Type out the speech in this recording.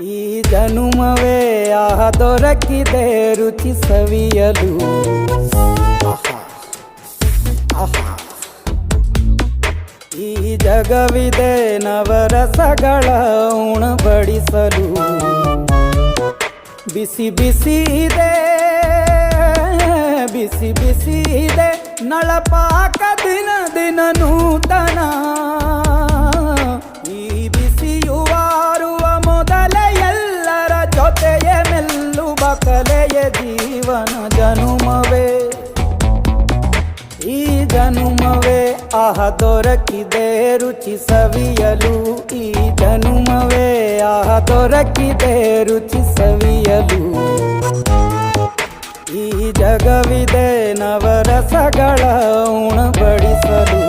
ಈ ಜನುಮವೇ ಆಹ ದೊರಕಿದೆ ರುಚಿ ಸವಿಯಲು. ಈ ಜಗವಿದೆ ನವರಸಗಳ ಉಣಬಡಿಸಲು. ಬಿಸಿ ಬಿಸಿ ಇದೆ, ಬಿಸಿ ಬಿಸಿ ಇದೆ ನಳಪಾಕ ದಿನ ದಿನ ನೂತನ. ಈ ಬಿಸಿಯುವಾರುವ ಮೊದಲೇ ಎಲ್ಲರ ಜೊತೆಯೇ ಮೆಲ್ಲುವ ಕಲೆಯ ಜೀವನ ಜನುಮವೇ. ಈ ಜನುಮವೇ ಆಹ ದೊರಕಿದೆ ರುಚಿ ಸವಿಯಲು. ಈ ಜನುಮವೇ ಆಹ ದೊರಕಿದೆ ರುಚಿ ಸವಿಯಲು. ಈ ಜಗವಿದೆ ನವರಸಗಳ ಉಣಬಡಿಸಲು.